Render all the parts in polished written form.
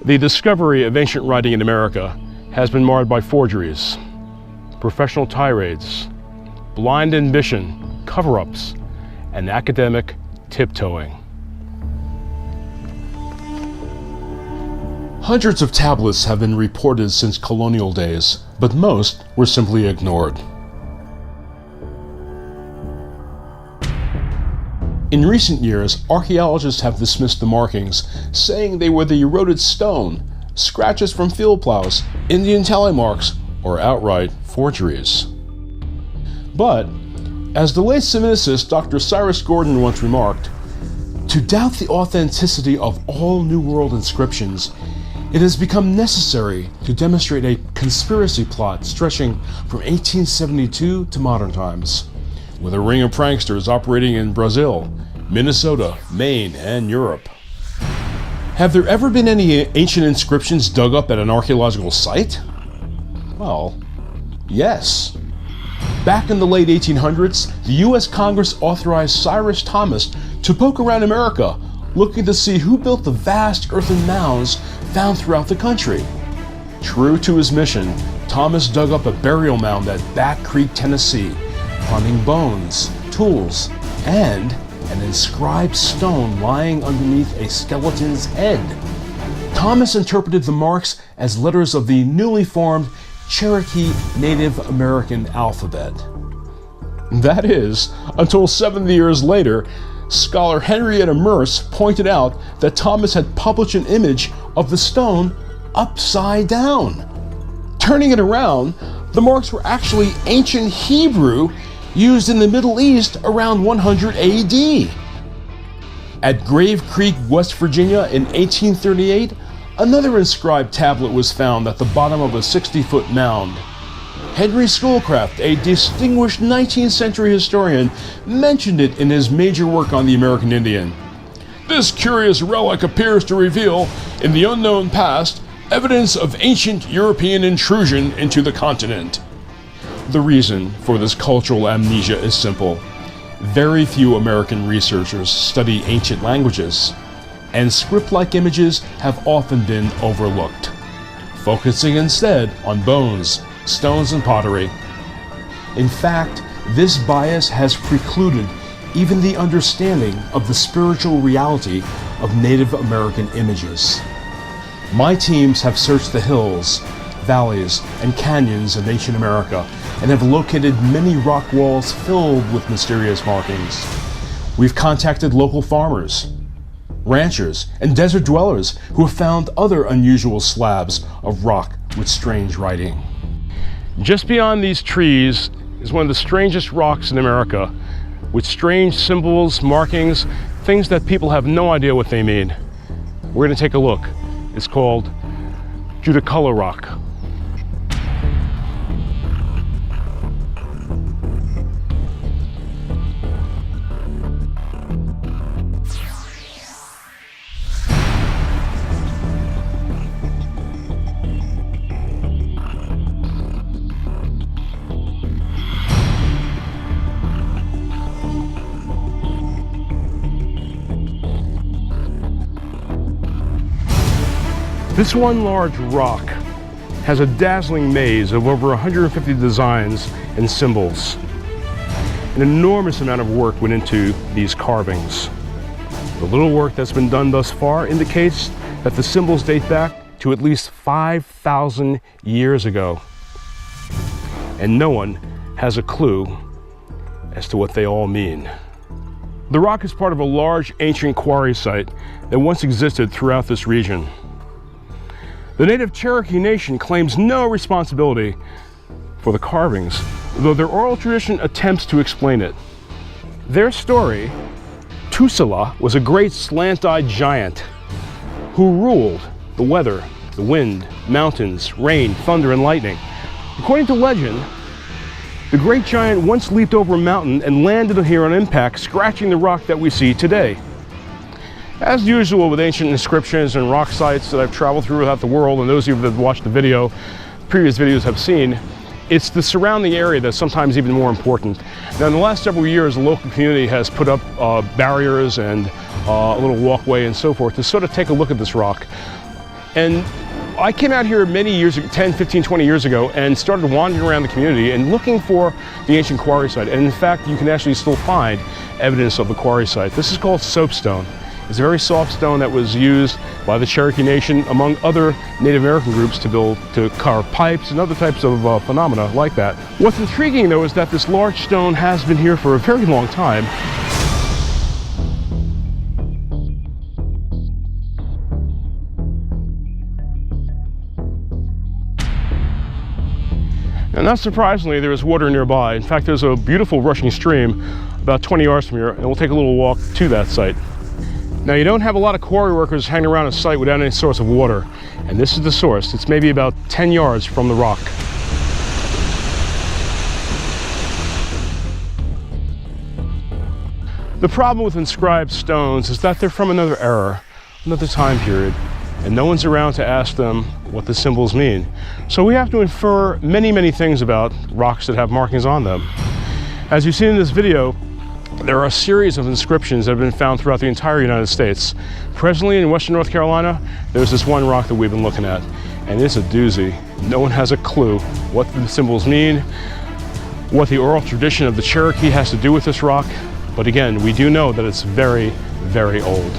The discovery of ancient writing in America has been marred by forgeries, professional tirades, blind ambition, cover-ups, and academic tiptoeing. Hundreds of tablets have been reported since colonial days, but most were simply ignored. In recent years, archaeologists have dismissed the markings, saying they were the eroded stone, scratches from field plows, Indian tally marks, or outright forgeries. But, as the late Semiticist Dr. Cyrus Gordon once remarked, to doubt the authenticity of all New World inscriptions, it has become necessary to demonstrate a conspiracy plot stretching from 1872 to modern times, with a ring of pranksters operating in Brazil, Minnesota, Maine, and Europe. Have there ever been any ancient inscriptions dug up at an archaeological site? Well, yes. Back in the late 1800s, the U.S. Congress authorized Cyrus Thomas to poke around America, looking to see who built the vast earthen mounds found throughout the country. True to his mission, Thomas dug up a burial mound at Back Creek, Tennessee, finding bones, tools, and an inscribed stone lying underneath a skeleton's head. Thomas interpreted the marks as letters of the newly formed Cherokee Native American alphabet. That is, until 70 years later, scholar Henrietta Merce pointed out that Thomas had published an image of the stone upside down. Turning it around, the marks were actually ancient Hebrew used in the Middle East around 100 AD. At Grave Creek, West Virginia in 1838, another inscribed tablet was found at the bottom of a 60-foot mound. Henry Schoolcraft, a distinguished 19th century historian, mentioned it in his major work on the American Indian. This curious relic appears to reveal, in the unknown past, evidence of ancient European intrusion into the continent. The reason for this cultural amnesia is simple. Very few American researchers study ancient languages, and script-like images have often been overlooked, focusing instead on bones, stones, and pottery. In fact, this bias has precluded even the understanding of the spiritual reality of Native American images. My teams have searched the hills, valleys, and canyons of ancient America and have located many rock walls filled with mysterious markings. We've contacted local farmers, ranchers, and desert dwellers who have found other unusual slabs of rock with strange writing. Just beyond these trees is one of the strangest rocks in America, with strange symbols, markings, things that people have no idea what they mean. We're going to take a look. It's called Judaculla Rock. This one large rock has a dazzling maze of over 150 designs and symbols. An enormous amount of work went into these carvings. The little work that's been done thus far indicates that the symbols date back to at least 5,000 years ago. And no one has a clue as to what they all mean. The rock is part of a large ancient quarry site that once existed throughout this region. The native Cherokee Nation claims no responsibility for the carvings, though their oral tradition attempts to explain it. Their story, Tusala, was a great slant-eyed giant who ruled the weather, the wind, mountains, rain, thunder, and lightning. According to legend, the great giant once leaped over a mountain and landed here on impact, scratching the rock that we see today. As usual with ancient inscriptions and rock sites that I've traveled throughout the world, and those of you that have watched the video, previous videos have seen, it's the surrounding area that's sometimes even more important. Now, in the last several years, the local community has put up barriers and a little walkway and so forth to sort of take a look at this rock. And I came out here many years, 10, 15, 20 years ago, and started wandering around the community and looking for the ancient quarry site. And in fact, you can actually still find evidence of the quarry site. This is called soapstone. It's a very soft stone that was used by the Cherokee Nation, among other Native American groups, to carve pipes and other types of phenomena like that. What's intriguing, though, is that this large stone has been here for a very long time. And not surprisingly, there is water nearby. In fact, there's a beautiful rushing stream about 20 yards from here, and we'll take a little walk to that site. Now, you don't have a lot of quarry workers hanging around a site without any source of water, and this is the source. It's maybe about 10 yards from the rock. The problem with inscribed stones is that they're from another era, another time period, and no one's around to ask them what the symbols mean. So we have to infer many, many things about rocks that have markings on them. As you've seen in this video, there are a series of inscriptions that have been found throughout the entire United States. Presently in Western North Carolina, there's this one rock that we've been looking at, and it's a doozy. No one has a clue what the symbols mean, what the oral tradition of the Cherokee has to do with this rock, but again, we do know that it's very, very old.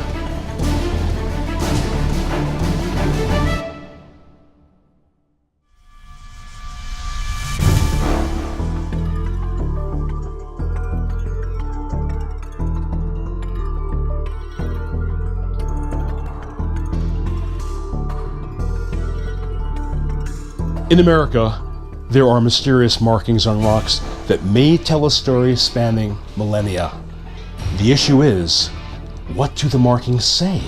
In America, there are mysterious markings on rocks that may tell a story spanning millennia. The issue is, what do the markings say?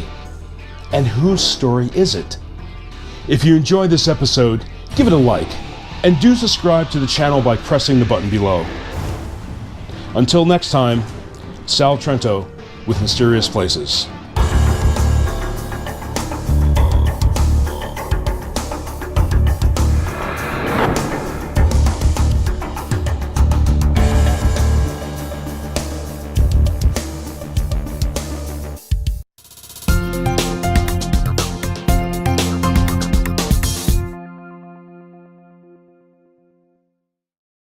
And whose story is it? If you enjoyed this episode, give it a like, and do subscribe to the channel by pressing the button below. Until next time, Sal Trento with Mysterious Places.